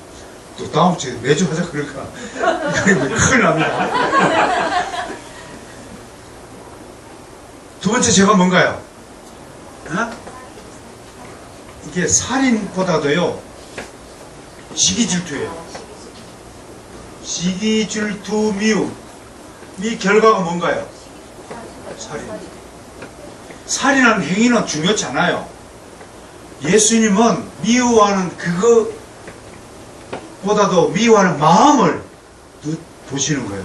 또 다음 주에 매주 하자 그럴까? 이거 큰일 납니다. 두 번째 죄가 뭔가요? 이게 살인보다도요, 시기질투예요. 시기질투, 미움. 이 결과가 뭔가요? 살인. 살인하는 행위는 중요치 않아요. 예수님은 미워하는 그거보다도 미워하는 마음을 보시는 거예요.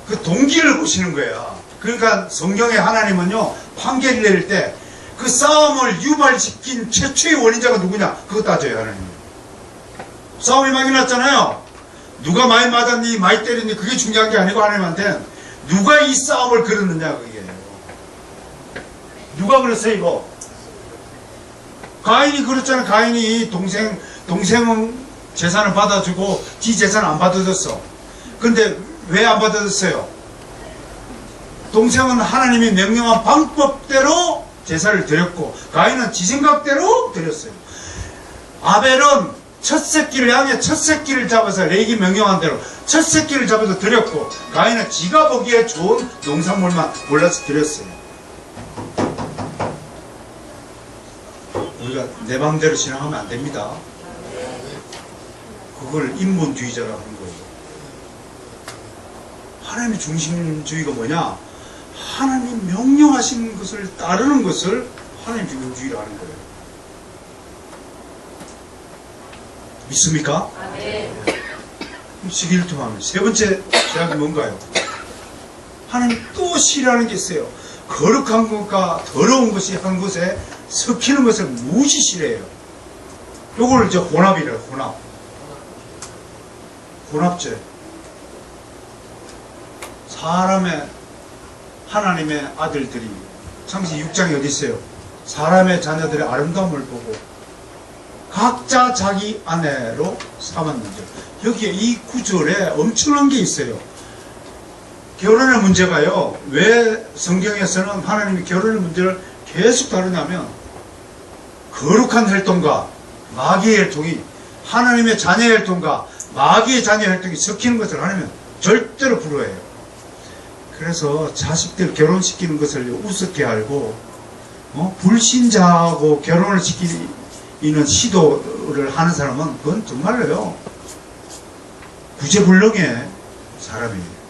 그 동기를 보시는 거야. 그러니까 성경의 하나님은요, 판결을 내릴 때 그 싸움을 유발시킨 최초의 원인자가 누구냐? 그거 따져요, 하나님. 싸움이 많이 났잖아요. 누가 많이 맞았니, 많이 때렸니, 그게 중요한 게 아니고 하나님한테는 누가 이 싸움을 걸었느냐, 그게. 누가 그랬어요, 이거? 가인이 그랬잖아. 가인이 동생은 재산을 받아주고 지 재산을 안 받아줬어. 근데 왜 안 받아줬어요? 동생은 하나님이 명령한 방법대로 제사를 드렸고 가인은 지 생각대로 드렸어요. 아벨은 첫 새끼를 향해 첫 새끼를 잡아서 레위기 명령한 대로 첫 새끼를 잡아서 드렸고 가인은 지가 보기에 좋은 농산물만 골라서 드렸어요. 우리가 내 마음대로 신앙하면 안 됩니다. 그걸 인본주의자라고 하는 거예요. 하나님의 중심주의가 뭐냐? 하나님 명령하신 것을 따르는 것을 하나님 중심주의라 하는 거예요. 믿습니까? 네. 시기를 통하면 세 번째 제약이 뭔가요? 하나님 또 싫어하는 게 있어요. 거룩한 것과 더러운 것이 한 곳에 섞이는 것을 무시 싫어해요. 요걸 이제 혼합이래요. 혼합죄. 하나님의 아들들이 창세기 6장에 어디 있어요? 사람의 자녀들의 아름다움을 보고 각자 자기 아내로 삼았는데 여기에 이 구절에 엄청난 게 있어요. 결혼의 문제가요. 왜 성경에서는 하나님이 결혼의 문제를 계속 다루냐면 거룩한 혈통과 마귀의 혈통이 하나님의 자녀의 혈통과 마귀의 자녀의 혈통이 섞이는 것을 하나님은 절대로 불허해요. 그래서 자식들 결혼시키는 것을 우습게 알고 불신자하고 결혼을 시키는 시도를 하는 사람은 그건 정말로요 구제불능의 사람이에요.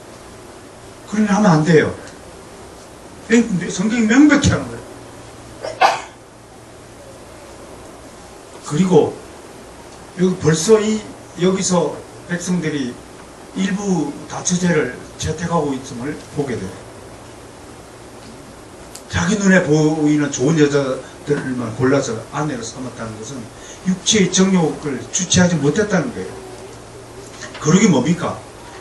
그러니 하면 안 돼요. 성경이 명백히 하는 거예요. 그리고 여기 벌써 여기서 백성들이 일부 다처제를 채택하고 있음을 보게 돼요. 자기 눈에 보이는 좋은 여자들만 골라서 아내로 삼았다는 것은 육체의 정욕을 주체하지 못했다는 거예요. 거룩이 뭡니까?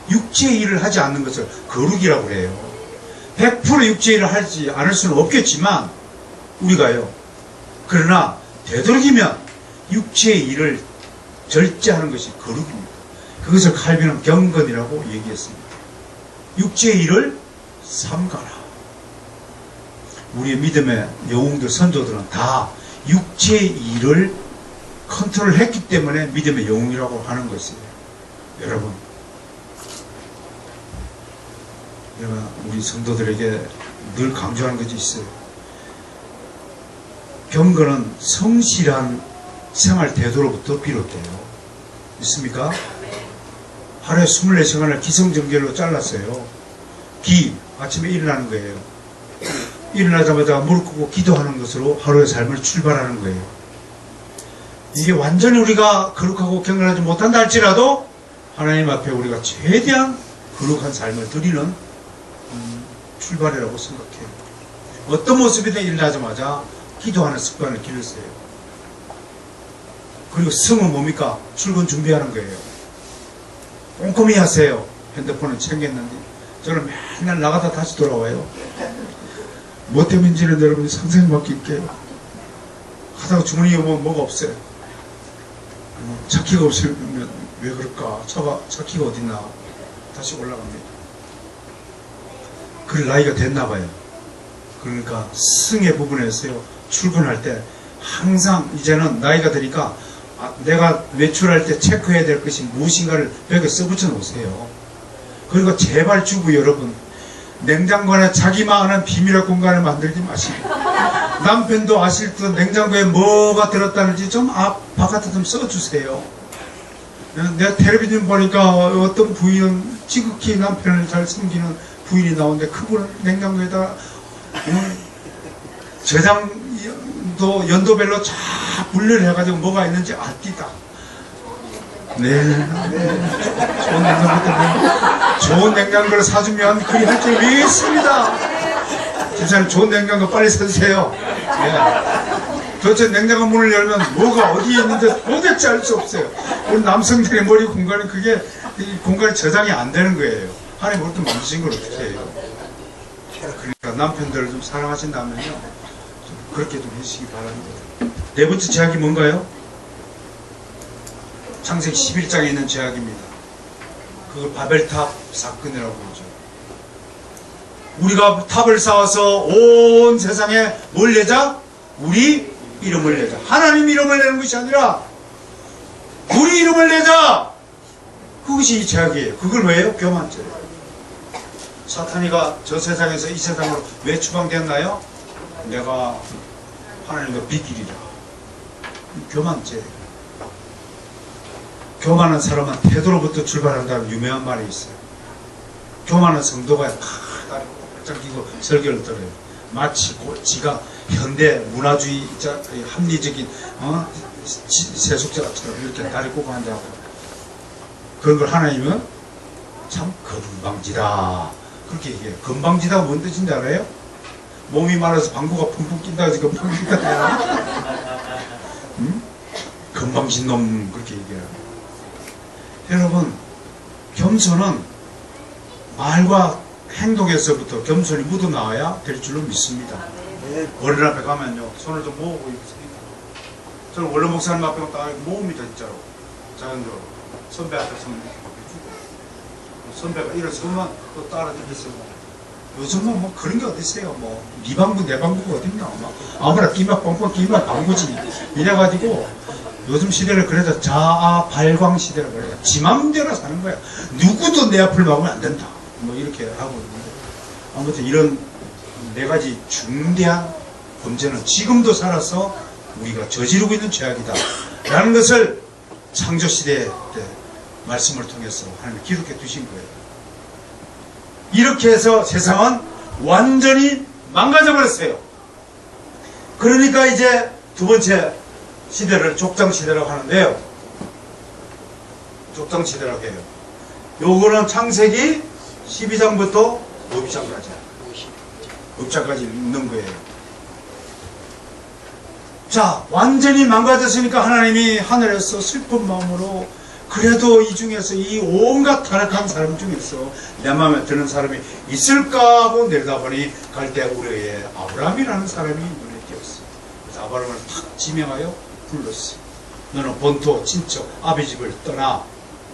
육체의 일을 하지 않는 것을 거룩이라고 해요. 100% 육체의 일을 하지 않을 수는 없겠지만 우리가요. 그러나 되도록이면 육체의 일을 절제하는 것이 거룩입니다. 그것을 칼빈은 경건이라고 얘기했습니다. 육체의 일을 삼가라. 우리의 믿음의 영웅들, 선조들은 다 육체의 일을 컨트롤했기 때문에 믿음의 영웅이라고 하는 것이에요. 여러분, 내가 우리 성도들에게 늘 강조하는 것이 있어요. 경건은 성실한 생활 태도로부터 비롯돼요. 있습니까? 하루에 24시간을 기성정결로 잘랐어요. 아침에 일어나는 거예요. 일어나자마자 무릎 꿇고 기도하는 것으로 하루의 삶을 출발하는 거예요. 이게 완전히 우리가 거룩하고 경건하지 못한다 할지라도 하나님 앞에 우리가 최대한 거룩한 삶을 드리는 출발이라고 생각해요. 어떤 모습이든 일어나자마자 기도하는 습관을 기르세요. 그리고 성은 뭡니까? 출근 준비하는 거예요. 꼼꼼히 하세요. 핸드폰을 챙겼는데 저는 맨날 나가다 다시 돌아와요. 뭐 때문인지는 여러분이 상상해 맡길게요. 하다가 주머니에 보면 뭐가 없어요. 차 키가 없으면 왜 그럴까? 차 키가 어딨나? 다시 올라갑니다. 그럴 나이가 됐나 봐요. 그러니까 승의 부분에서요. 출근할 때 항상 이제는 나이가 드니까 내가 외출할 때 체크해야 될 것이 무엇인가를 벽에 써붙여 놓으세요. 그리고 제발 주부 여러분, 냉장고 안에 자기만 아는 비밀의 공간을 만들지 마시고 남편도 아실 듯 냉장고에 뭐가 들었다는지 좀 바깥에 좀 써주세요. 내가 텔레비전 보니까 어떤 부인은 지극히 남편을 잘 섬기는 부인이 나오는데 그분은 냉장고에다 저장도 연도별로 쫙 분류를 해가지고 뭐가 있는지 압디다. 네. 좋은 냉장고 좋은 냉장고를 사주면 그리 할 줄 믿습니다. 집사님 좋은 냉장고 빨리 사주세요. 네. 도대체 냉장고 문을 열면 뭐가 어디에 있는지 도대체 알 수 없어요. 우리 남성들의 머리 공간은 그게 공간이 저장이 안 되는 거예요. 하나님 그렇게 만드신 걸 어떻게 해요? 그러니까 남편들을 좀 사랑하신다면요, 좀 그렇게 좀 해주시기 바랍니다. 네 번째 제약이 뭔가요? 창세기 11장에 있는 제약입니다. 그걸 바벨탑 사건이라고 그러죠. 우리가 탑을 쌓아서 온 세상에 뭘 내자? 우리 이름을 내자. 하나님 이름을 내는 것이 아니라 우리 이름을 내자. 그것이 이 제약이에요. 그걸 왜요? 교만죄예요. 사탄이가 저 세상에서 이 세상으로 왜 추방되었나요? 내가 하나님과 비길이라. 교만죄. 교만한 사람은 태도로부터 출발한다는 유명한 말이 있어요. 교만한 성도가 다리 꼴짝 끼고 설교를 들어요. 마치 지가 현대 문화주의 합리적인 세속자처럼 이렇게 다리 꼬고 앉아고, 그런 걸 하나님은 참 건방지다 그렇게 얘기해요. 건방지다가 뭔 뜻인지 알아요? 몸이 말라서 방구가 펑펑 낀다 해서 건방지다. 응? 건방진 놈 그렇게 얘기해요. 여러분, 겸손은 말과 행동에서부터 겸손이 묻어나와야 될 줄로 믿습니다. 어른 앞에 가면요, 손을 좀 모으고 있습니다. 저는 원로 목사님 앞에 딱 모읍니다. 진짜로 자연적으로 선배 앞에 손 이렇게 주고, 선배가 일어서면 또 따라 듣겠어요. 요즘은 뭐 그런 게 어딨어요. 뭐 네 방구 내 방구가 어딨나, 막 아무나 끼막 뻥뻥 끼막 방구지 이래가지고 요즘 시대를 그래서 자아 발광 시대라고 그래요. 지 맘대로 사는 거야. 누구도 내 앞을 막으면 안 된다, 뭐 이렇게 하고 있는데, 아무튼 이런 네 가지 중대한 범죄는 지금도 살아서 우리가 저지르고 있는 죄악이다 라는 것을 창조시대 때 말씀을 통해서 하나님이 기록해 두신 거예요. 이렇게 해서 세상은 완전히 망가져 버렸어요. 그러니까 이제 두 번째 시대를 족장시대라고 하는데요, 족장시대라고 해요. 요거는 창세기 12장부터 5장까지 있는 거예요. 자, 완전히 망가졌으니까 하나님이 하늘에서 슬픈 마음으로, 그래도 이 중에서 이 온갖 타락한 사람 중에서 내 마음에 드는 사람이 있을까 하고 내려다보니 갈대 우르의 아브라함이라는 사람이 눈에 띄었어요. 그래서 아브라함을 탁 지명하여 불렀어요. 너는 본토 친척 아비 집을 떠나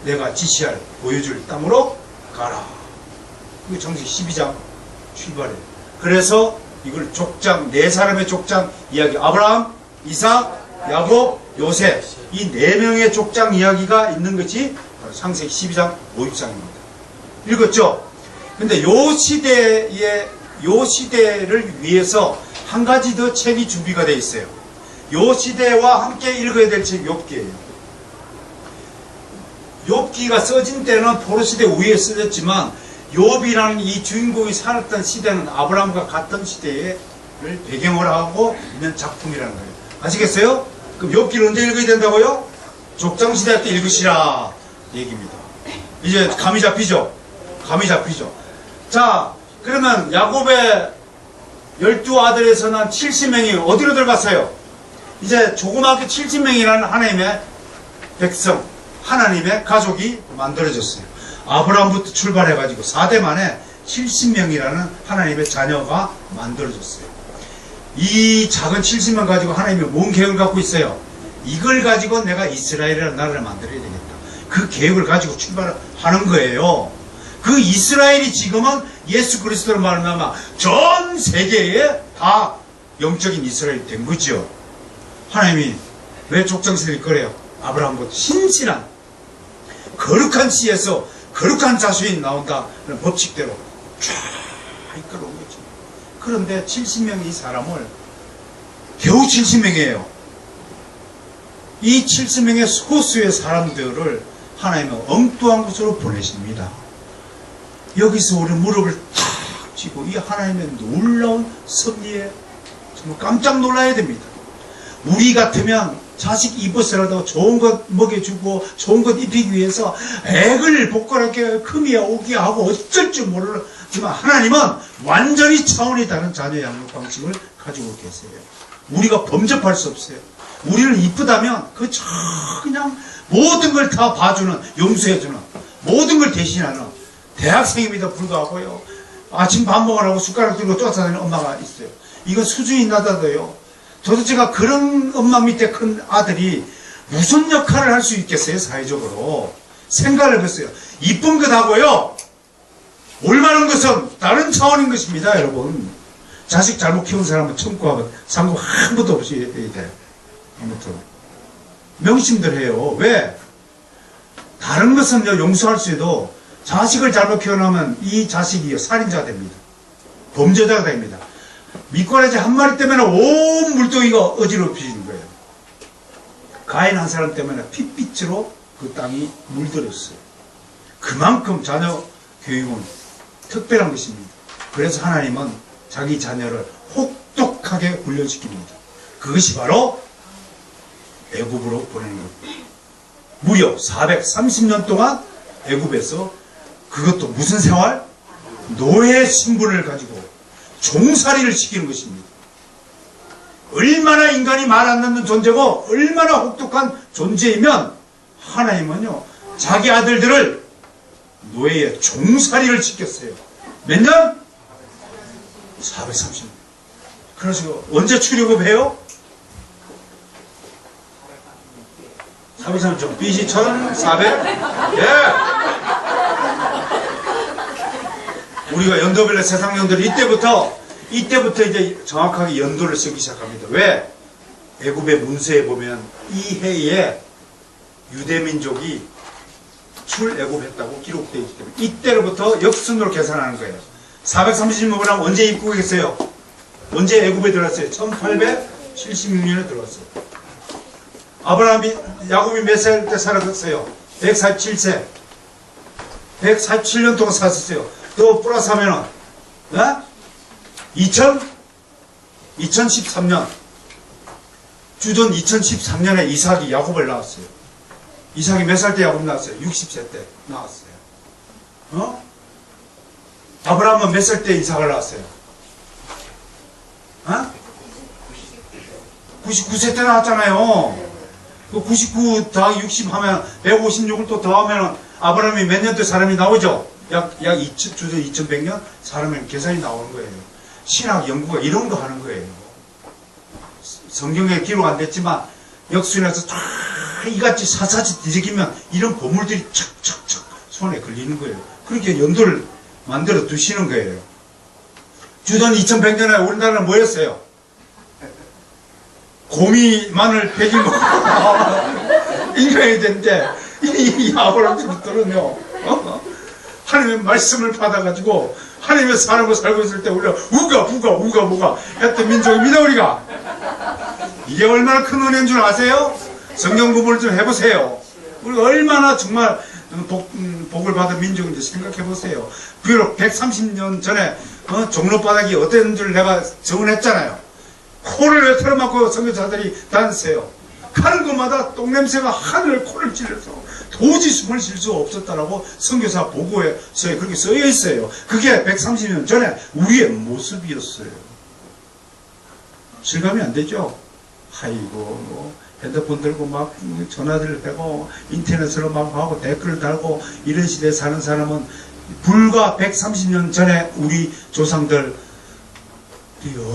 내가 지시할 보여줄 땅으로 가라. 그게 창세기 12장 출발이에요. 그래서 이걸 족장, 네 사람의 족장 이야기, 아브라함, 이삭, 야곱, 요셉, 이 네 명의 족장 이야기가 있는 것이 창세기 12장 5장입니다. 읽었죠? 근데 요 시대를 위해서 한 가지 더 책이 준비가 되어 있어요. 요 시대와 함께 읽어야 될 책이 욥기예요. 욥기가 써진 때는 포로 시대 위에 써졌지만, 욥이라는 이 주인공이 살았던 시대는 아브라함과 같은 시대를 배경으로 하고 있는 작품이라는 거예요. 아시겠어요? 그럼 욥기를 언제 읽어야 된다고요? 족장시대 때 읽으시라 얘기입니다. 이제 감이 잡히죠? 감이 잡히죠? 자, 그러면 야곱의 12아들에서 난 70명이 어디로 들어갔어요? 이제 조그맣게 70명이라는 하나님의 백성, 하나님의 가족이 만들어졌어요. 아브라함부터 출발해가지고 4대 만에 70명이라는 하나님의 자녀가 만들어졌어요. 이 작은 70명 가지고 하나님이 뭔 계획을 갖고 있어요? 이걸 가지고 내가 이스라엘이라는 나라를 만들어야 되겠다. 그 계획을 가지고 출발하는 거예요. 그 이스라엘이 지금은 예수 그리스도로 말하면 전 세계에 다 영적인 이스라엘이 된 거죠. 하나님이 왜 족장시대를 그래요? 아브라함보다 신실한 거룩한 씨에서 거룩한 자손이 나온다는 법칙대로 쫙 이끌어온 거죠. 그런데 70명의 이 사람을, 겨우 70명이에요. 이 70명의 소수의 사람들을 하나님은 엉뚱한 곳으로 보내십니다. 여기서 우리 무릎을 탁 쥐고 이 하나님의 놀라운 섭리에 정말 깜짝 놀라야 됩니다. 우리 같으면 자식 이뻐서라도 좋은 것 먹여주고 좋은 것 입히기 위해서 액을 복걸하게 금이야 오기야 하고 어쩔 줄 모르지만 하나님은 완전히 차원이 다른 자녀 양육 방식을 가지고 계세요. 우리가 범접할 수 없어요. 우리를 이쁘다면 그냥 모든 걸 다 봐주는, 용서해주는, 모든 걸 대신하는 대학생임에도 불구하고요, 아침 밥 먹으라고 숟가락 들고 쫓아다니는 엄마가 있어요. 이건 수준이 낮아도요, 도대체가 그런 엄마 밑에 큰 아들이 무슨 역할을 할 수 있겠어요? 사회적으로 생각을 해봤어요. 이쁜 것하고요 올바른 것은 다른 차원인 것입니다. 여러분, 자식 잘못 키운 사람은 청구하면 상고 한 번도 없이 해야 돼요. 아무튼 명심들 해요. 왜? 다른 것은요 용서할 수 있어도 자식을 잘못 키워놓으면 이 자식이요 살인자가 됩니다. 범죄자가 됩니다. 미꾸라지 한 마리 때문에 온 물동이가 어지럽혀지는 거예요. 가인 한 사람 때문에 핏빛으로 그 땅이 물들었어요. 그만큼 자녀 교육은 특별한 것입니다. 그래서 하나님은 자기 자녀를 혹독하게 훈련시킵니다. 그것이 바로 애굽으로 보내는 겁니다. 무려 430년 동안 애굽에서, 그것도 무슨 생활? 노예 신분을 가지고 종살이를 시키는 것입니다. 얼마나 인간이 말 안 듣는 존재고 얼마나 혹독한 존재이면 하나님은요 자기 아들들을 노예의 종살이를 시켰어요. 몇 년? 430년. 그래서 언제 출애굽해요? 430년 BC 1400? 예. 우리가 연도별로 세상 연도를 이때부터 이제 정확하게 연도를 쓰기 시작합니다. 왜? 애굽의 문서에 보면 이 해에 유대민족이 출애굽했다고 기록되어 있기 때문에 이때로부터 역순으로 계산하는 거예요. 430년을 하면 언제 입국했어요? 언제 애굽에 들어왔어요? 1876년에 들어왔어요. 야곱이 몇 살 때 살았어요? 147세. 147년 동안 살았어요. 또 플러스 하면은, 2013년, 주전 2013년에 이삭이 야곱을 낳았어요. 이삭이 몇 살 때 야곱 낳았어요? 60세 때 낳았어요. 아브라함은 몇 살 때 이삭을 낳았어요? 99세 때 낳았잖아요. 그 99 더하기 60 하면 156을 또 더하면 아브라함이 몇 년 때 사람이 나오죠? 약 주전 2100년 사람의 계산이 나오는 거예요. 신학 연구가 이런 거 하는 거예요. 성경에 기록 안 됐지만 역순에서 쫙 이같이 사사지 뒤적이면 이런 보물들이 착착착 손에 걸리는 거예요. 그렇게 연도를 만들어 두시는 거예요. 주전 2100년에 우리나라는 뭐였어요? 곰이 마늘 100이 먹고 인간이 됐는데 이 아브라함부터는요 하나님의 말씀을 받아가지고 하나님의 사람으로 살고 있을 때 우리가 우가 했던 민족입니다. 우리가 이게 얼마나 큰 은혜인 줄 아세요? 성경 공부를 좀 해보세요. 우리가 얼마나 정말 복을 받은 민족인지 생각해보세요. 비록 130년 전에 종로바닥이 어떤 줄 내가 정언했잖아요. 코를 왜 틀어막고 선교사들이 다녔어요. 가는 곳마다 똥냄새가 하늘을 코를 찔러서 도저히 숨을 쉴 수 없었다라고 선교사 보고서에 그렇게 쓰여 있어요. 그게 130년 전에 우리의 모습이었어요. 실감이 안 되죠? 아이고 핸드폰 들고 막 전화를 하고 인터넷으로 막 하고 댓글을 달고 이런 시대에 사는 사람은 불과 130년 전에 우리 조상들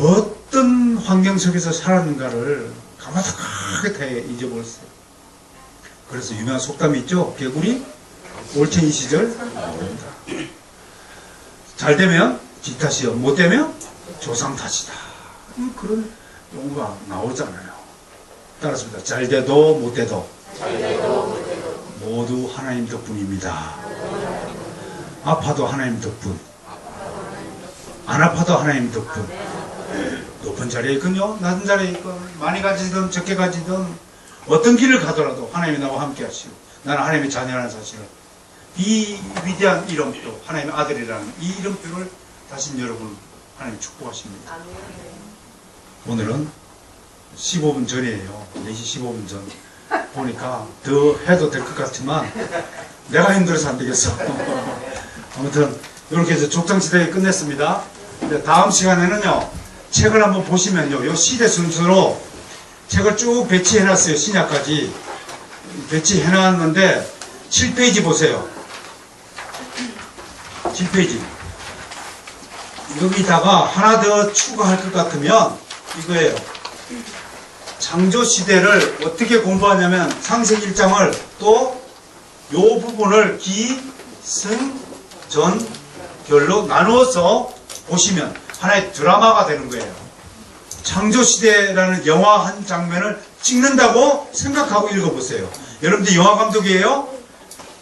어떤 환경 속에서 살았는가를 가마득하게 잊어버렸어요. 그래서 유명한 속담이 있죠. 개구리 올챙이 시절 나옵니다. 잘 되면 지 탓이요, 못 되면 조상 탓이다. 그런 용어가 나오잖아요. 따라서 잘 돼도 못 돼도 모두 하나님 덕분입니다. 아파도 하나님 덕분, 안 아파도 하나님 덕분. 높은 자리에 있건요, 낮은 자리에 있건, 많이 가지든 적게 가지든 어떤 길을 가더라도 하나님이 나와 함께 하시고 나는 하나님의 자녀라는 사실을, 이 위대한 이름표, 하나님의 아들이라는 이 이름표를 다시 여러분 하나님 축복하십니다. 오늘은 15분 전이에요. 4시 15분 전. 보니까 더 해도 될 것 같지만 내가 힘들어서 안 되겠어. 아무튼 이렇게 해서 족장시대 끝냈습니다. 다음 시간에는요, 책을 한번 보시면요, 요 시대 순서로 책을 쭉 배치해놨어요. 신약까지 배치해놨는데 7페이지 보세요. 7페이지. 여기다가 하나 더 추가할 것 같으면 이거예요. 창조시대를 어떻게 공부하냐면 창세기 1장을 또 요 부분을 기, 승, 전, 결로 나누어서 보시면 하나의 드라마가 되는 거예요. 창조시대라는 영화 한 장면을 찍는다고 생각하고 읽어보세요. 여러분들 영화 감독이에요?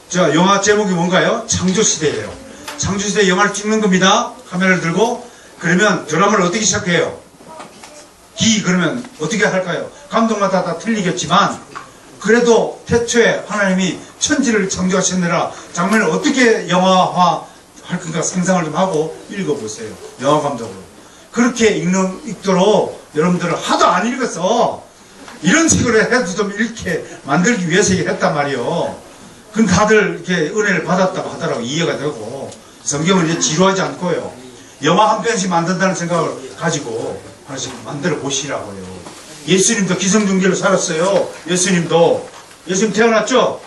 자, 영화 제목이 뭔가요? 창조시대예요. 창조시대 영화를 찍는 겁니다. 카메라를 들고. 그러면 드라마를 어떻게 시작해요? 그러면 어떻게 할까요? 감독마다 다 틀리겠지만 그래도 태초에 하나님이 천지를 창조하시느라 장면을 어떻게 영화화 할 건가 상상을 좀 하고 읽어보세요. 영화 감독으로. 그렇게 읽도록 여러분들은 하도 안 읽어서 이런 식으로 해도 좀 읽게 만들기 위해서 했단 말이에요. 근데 다들 이렇게 은혜를 받았다고 하더라고. 이해가 되고. 성경을 이제 지루하지 않고요. 영화 한 편씩 만든다는 생각을 가지고 하나씩 만들어 보시라고요. 예수님도 기성중개로 살았어요. 예수님 태어났죠?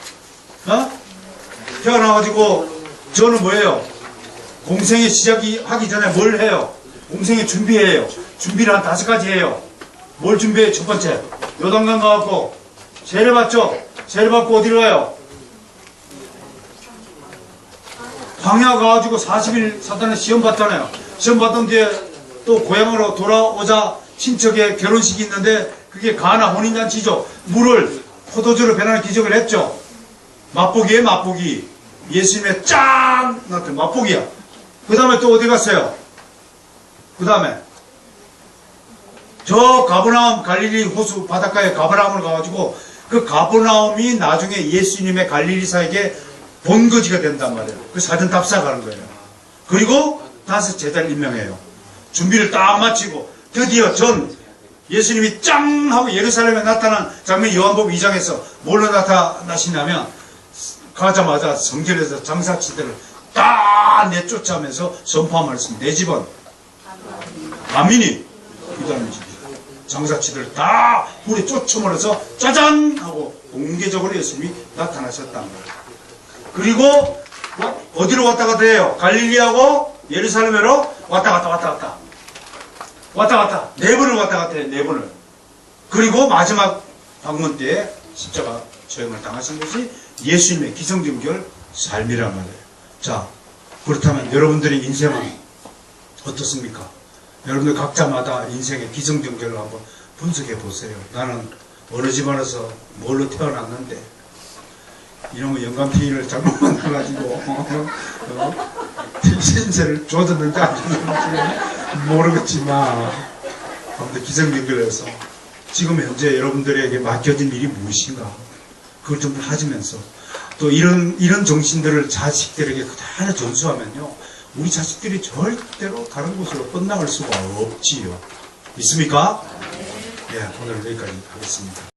태어나가지고 저는 뭐예요? 공생의 시작이 하기 전에 뭘 해요? 공생의 준비해요. 준비를 한 5가지 해요. 뭘 준비해요? 첫 번째, 요단강 가갖고 세례 받죠? 세례 받고 어디로 가요? 광야 가가지고 40일 사단에 시험 받잖아요. 시험 받던 뒤에 또 고향으로 돌아오자 친척의 결혼식이 있는데 그게 가나 혼인잔치죠. 물을 포도주로 변하는 기적을 했죠. 맛보기에 맛보기. 예수님의 짱! 나한테 맛보기야. 그 다음에 또 어디 갔어요? 그 다음에 저 가버나움 갈릴리 호수 바닷가에 가버나움을 가가지고 그 가버나움이 나중에 예수님의 갈릴리사에게 본거지가 된단 말이에요. 그 사전 답사가는 거예요. 그리고 5 제자를 임명해요. 준비를 딱 마치고 드디어 예수님이 짱 하고 예루살렘에 나타난 장면이 요한복음 2장에서 뭘로 나타나시냐면 가자마자 성전에서 장사치들을 다 내쫓아면서 선포한 말씀. 내 집은 아민이 기도하는 집이다. 장사치들을 다 불에 쫓아버려서 짜잔 하고 공개적으로 예수님이 나타나셨단 말이에요. 그리고 어디로 왔다 갔다 해요? 갈릴리하고 예루살렘으로 왔다 갔다. 4번을 왔다 갔다 해요. 4번을. 그리고 마지막 방문 때에 십자가 처형을 당하신 것이 예수님의 기성중결 삶이란 말이에요. 자, 그렇다면 여러분들의 인생은 어떻습니까? 여러분들 각자마다 인생의 기성중결을 한번 분석해 보세요. 나는 어느 집안에서 뭘로 태어났는데 이놈의 영감탱이를 잘못 만나가지고 신세를 줬는지 안 줬는지 모르겠지만 아무튼 기성연결해서 지금 현재 여러분들에게 맡겨진 일이 무엇인가 그걸 좀 하시면서 또 이런 정신들을 자식들에게 그대로 전수하면요 우리 자식들이 절대로 다른 곳으로 뻗나갈 수가 없지요. 있습니까? 예, 오늘 여기까지 하겠습니다.